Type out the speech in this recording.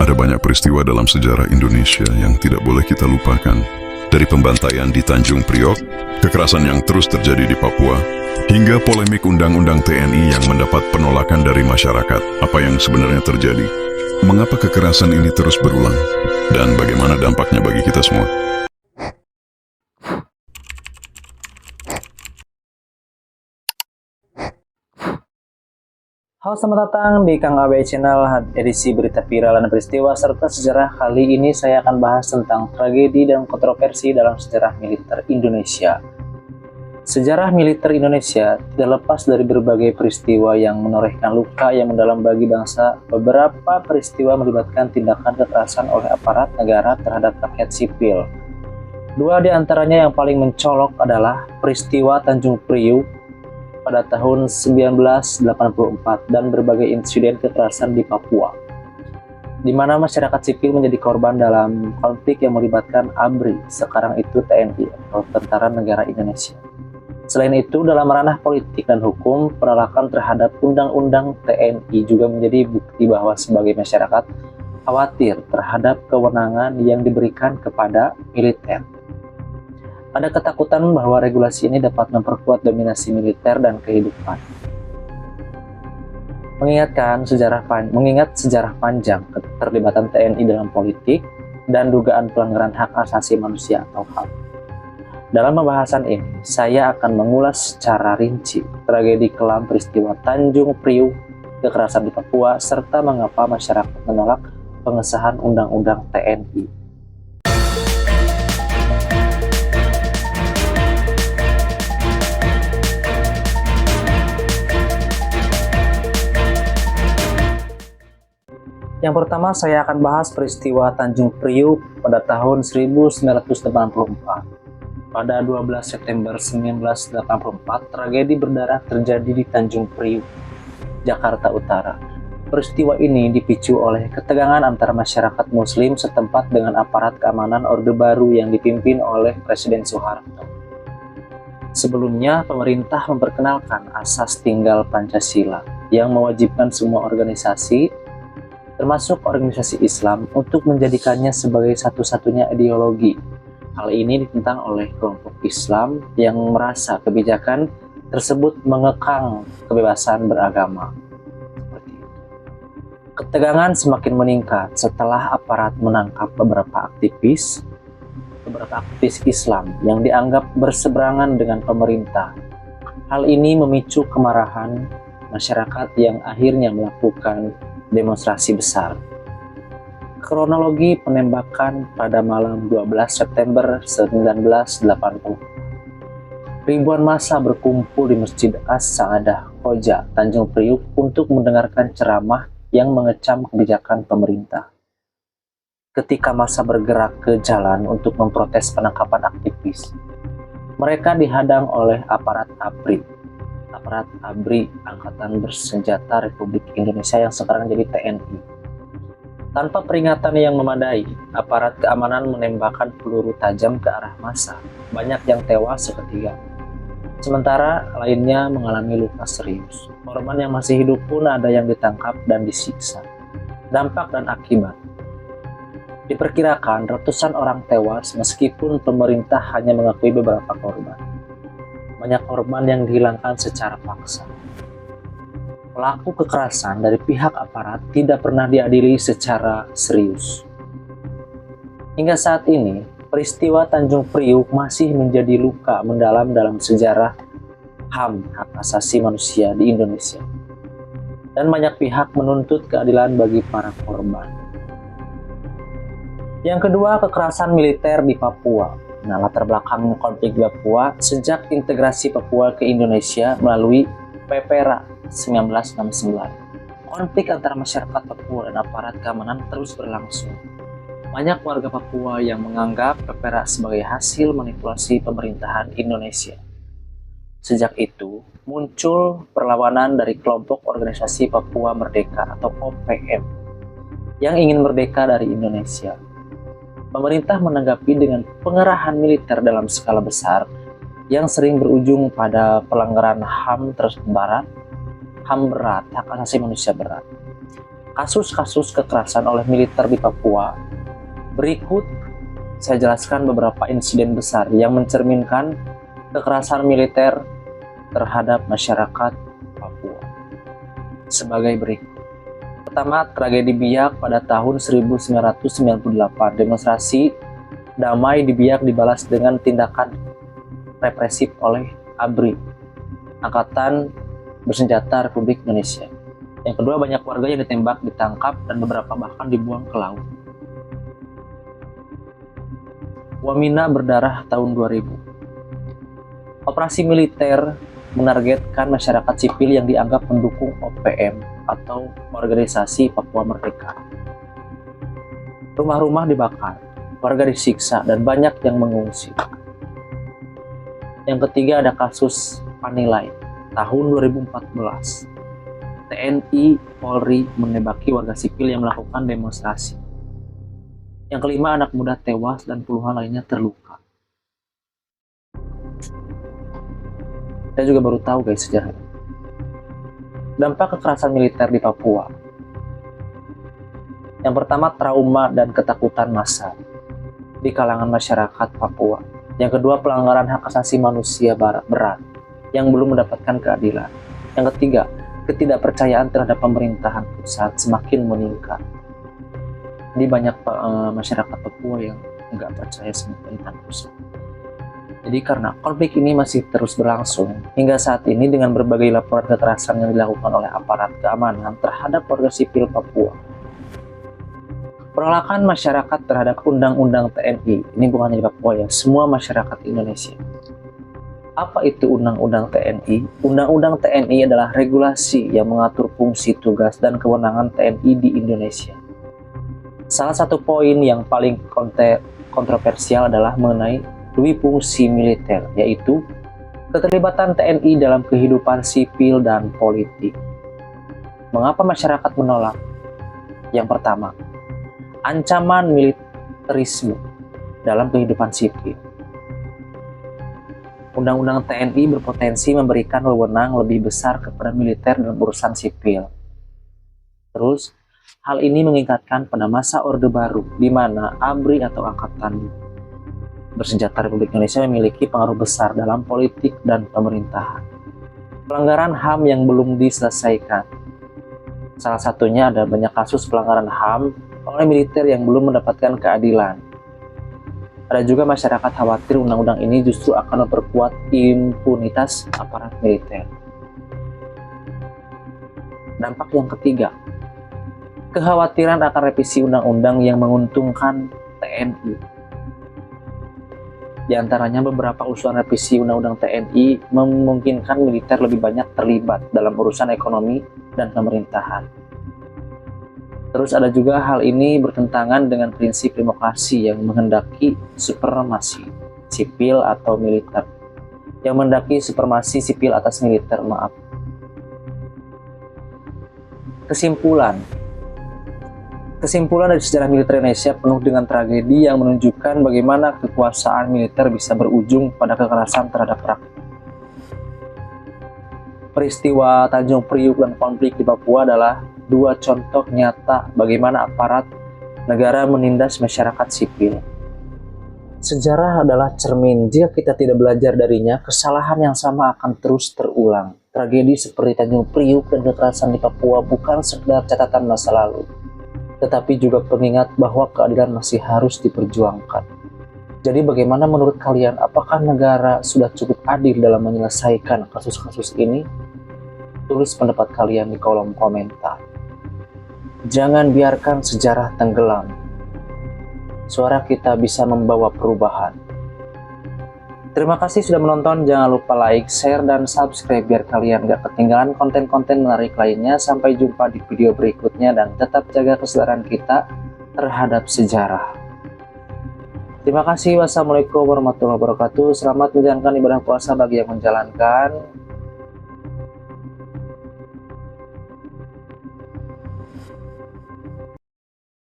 Ada banyak peristiwa dalam sejarah Indonesia yang tidak boleh kita lupakan. Dari pembantaian di Tanjung Priok, kekerasan yang terus terjadi di Papua, hingga polemik Undang-Undang TNI yang mendapat penolakan dari masyarakat. Apa yang sebenarnya terjadi? Mengapa kekerasan ini terus berulang? Dan bagaimana dampaknya bagi kita semua? Halo, selamat datang di Kang Abe Channel, edisi berita viral dan peristiwa serta sejarah. Kali ini saya akan bahas tentang tragedi dan kontroversi dalam sejarah militer Indonesia. Sejarah militer Indonesia tidak lepas dari berbagai peristiwa yang menorehkan luka yang mendalam bagi bangsa. Beberapa peristiwa melibatkan tindakan kekerasan oleh aparat negara terhadap rakyat sipil. Dua di antaranya yang paling mencolok adalah peristiwa Tanjung Priuk pada tahun 1984 dan berbagai insiden kekerasan di Papua, di mana masyarakat sipil menjadi korban dalam konflik yang melibatkan ABRI, sekarang itu TNI atau Tentara Negara Indonesia. Selain itu, dalam ranah politik dan hukum, penolakan terhadap Undang-Undang TNI juga menjadi bukti bahwa sebagai masyarakat khawatir terhadap kewenangan yang diberikan kepada militer. Ada ketakutan bahwa regulasi ini dapat memperkuat dominasi militer dan kehidupan. Mengingat sejarah panjang keterlibatan TNI dalam politik dan dugaan pelanggaran hak asasi manusia atau HAM. Dalam pembahasan ini, saya akan mengulas secara rinci tragedi kelam peristiwa Tanjung Priuk, kekerasan di Papua, serta mengapa masyarakat menolak pengesahan Undang-Undang TNI. Yang pertama, saya akan bahas peristiwa Tanjung Priuk pada tahun 1984. Pada 12 September 1984, tragedi berdarah terjadi di Tanjung Priuk, Jakarta Utara. Peristiwa ini dipicu oleh ketegangan antara masyarakat Muslim setempat dengan aparat keamanan Orde Baru yang dipimpin oleh Presiden Soeharto. Sebelumnya, pemerintah memperkenalkan asas tinggal Pancasila yang mewajibkan semua organisasi, termasuk organisasi Islam, untuk menjadikannya sebagai satu-satunya ideologi. Hal ini ditentang oleh kelompok Islam yang merasa kebijakan tersebut mengekang kebebasan beragama. Ketegangan semakin meningkat setelah aparat menangkap beberapa aktivis Islam yang dianggap berseberangan dengan pemerintah. Hal ini memicu kemarahan masyarakat yang akhirnya melakukan demonstrasi besar. Kronologi penembakan pada malam 12 September 1980. Ribuan massa berkumpul di Masjid As-Saadah Koja, Tanjung Priuk untuk mendengarkan ceramah yang mengecam kebijakan pemerintah. Ketika massa bergerak ke jalan untuk memprotes penangkapan aktivis, mereka dihadang oleh aparat ABRI, Angkatan Bersenjata Republik Indonesia yang sekarang jadi TNI. Tanpa peringatan yang memadai, aparat keamanan menembakkan peluru tajam ke arah massa. Banyak yang tewas seketika, sementara lainnya mengalami luka serius. Korban yang masih hidup pun ada yang ditangkap dan disiksa. Dampak dan akibat: diperkirakan ratusan orang tewas meskipun pemerintah hanya mengakui beberapa korban. Banyak korban yang dihilangkan secara paksa. Pelaku kekerasan dari pihak aparat tidak pernah diadili secara serius. Hingga saat ini, peristiwa Tanjung Priuk masih menjadi luka mendalam dalam sejarah HAM, hak asasi manusia di Indonesia. Dan banyak pihak menuntut keadilan bagi para korban. Yang kedua, kekerasan militer di Papua. Nah, latar belakang konflik di Papua sejak integrasi Papua ke Indonesia melalui PPRA 1969. Konflik antara masyarakat Papua dan aparat keamanan terus berlangsung. Banyak warga Papua yang menganggap PPRA sebagai hasil manipulasi pemerintahan Indonesia. Sejak itu, muncul perlawanan dari kelompok organisasi Papua Merdeka atau OPM yang ingin merdeka dari Indonesia. Pemerintah menanggapi dengan pengerahan militer dalam skala besar yang sering berujung pada pelanggaran HAM berat, hak asasi manusia berat. kasus-kasus kekerasan oleh militer di Papua. Berikut saya jelaskan beberapa insiden besar yang mencerminkan kekerasan militer terhadap masyarakat Papua. Sebagai berikut. Pertama, tragedi Biak pada tahun 1998. Demonstrasi damai di Biak dibalas dengan tindakan represif oleh ABRI, Angkatan Bersenjata Republik Indonesia. Yang kedua, banyak warga yang ditembak, ditangkap, dan beberapa bahkan dibuang ke laut. Wamena berdarah tahun 2000. Operasi militer menargetkan masyarakat sipil yang dianggap mendukung OPM atau Organisasi Papua Merdeka. Rumah-rumah dibakar, warga disiksa, dan banyak yang mengungsi. Yang ketiga, ada kasus Panilai tahun 2014. TNI Polri menembaki warga sipil yang melakukan demonstrasi. Yang kelima, anak muda tewas dan puluhan lainnya terluka. Saya juga baru tahu guys sejarahnya. Dampak kekerasan militer di Papua. Yang pertama, trauma dan ketakutan massal di kalangan masyarakat Papua. Yang kedua, pelanggaran hak asasi manusia berat yang belum mendapatkan keadilan. Yang ketiga, ketidakpercayaan terhadap pemerintahan pusat semakin meningkat. Jadi banyak masyarakat Papua yang nggak percaya sama pemerintahan pusat. Jadi karena konflik ini masih terus berlangsung, hingga saat ini dengan berbagai laporan kekerasan yang dilakukan oleh aparat keamanan terhadap warga sipil Papua. Penolakan masyarakat terhadap Undang-Undang TNI, ini bukan hanya di Papua ya, semua masyarakat Indonesia. Apa itu Undang-Undang TNI? Undang-Undang TNI adalah regulasi yang mengatur fungsi, tugas, dan kewenangan TNI di Indonesia. Salah satu poin yang paling kontroversial adalah mengenai dui fungsi militer, yaitu keterlibatan TNI dalam kehidupan sipil dan politik. Mengapa masyarakat menolak? Yang pertama, ancaman militerisme dalam kehidupan sipil. Undang-undang TNI berpotensi memberikan wewenang lebih besar kepada militer dalam urusan sipil. Terus, hal ini mengingatkan pada masa Orde Baru, di mana ABRI atau Angkatan Bersenjata Republik Indonesia memiliki pengaruh besar dalam politik dan pemerintahan. Pelanggaran HAM yang belum diselesaikan. Salah satunya ada banyak kasus pelanggaran HAM oleh militer yang belum mendapatkan keadilan. Ada juga masyarakat khawatir undang-undang ini justru akan memperkuat impunitas aparat militer. Dampak yang ketiga, kekhawatiran akan revisi undang-undang yang menguntungkan TNI. Di antaranya beberapa usulan revisi Undang-Undang TNI memungkinkan militer lebih banyak terlibat dalam urusan ekonomi dan pemerintahan. Terus ada juga hal ini bertentangan dengan prinsip demokrasi yang menghendaki supremasi sipil atau militer. Yang menghendaki supremasi sipil atas militer, maaf. Kesimpulan dari sejarah militer Indonesia penuh dengan tragedi yang menunjukkan bagaimana kekuasaan militer bisa berujung pada kekerasan terhadap rakyat. Peristiwa Tanjung Priuk dan konflik di Papua adalah dua contoh nyata bagaimana aparat negara menindas masyarakat sipil. Sejarah adalah cermin. Jika kita tidak belajar darinya, kesalahan yang sama akan terus terulang. Tragedi seperti Tanjung Priuk dan kekerasan di Papua bukan sekedar catatan masa lalu, tetapi juga pengingat bahwa keadilan masih harus diperjuangkan. Jadi bagaimana menurut kalian? Apakah negara sudah cukup adil dalam menyelesaikan kasus-kasus ini? Tulis pendapat kalian di kolom komentar. Jangan biarkan sejarah tenggelam. Suara kita bisa membawa perubahan. Terima kasih sudah menonton. Jangan lupa like, share, dan subscribe biar kalian gak ketinggalan konten-konten menarik lainnya. Sampai jumpa di video berikutnya dan tetap jaga kesadaran kita terhadap sejarah. Terima kasih. Wassalamualaikum warahmatullahi wabarakatuh. Selamat menjalankan ibadah puasa bagi yang menjalankan.